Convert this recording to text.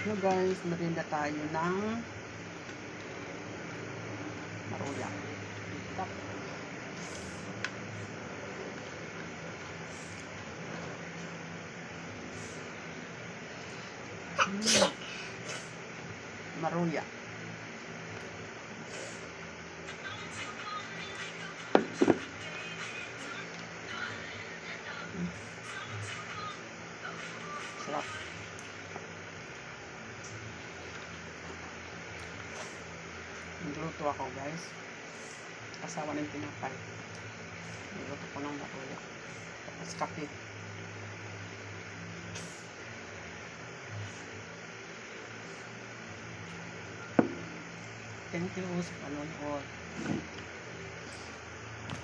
Hello guys, merinda tayo ng maruya. Maruya. Sarap. Nagluto ako guys. Kasawa ng tinapay. Nagluto ko ng maruya. Tapos kape. Thank you sa panonood.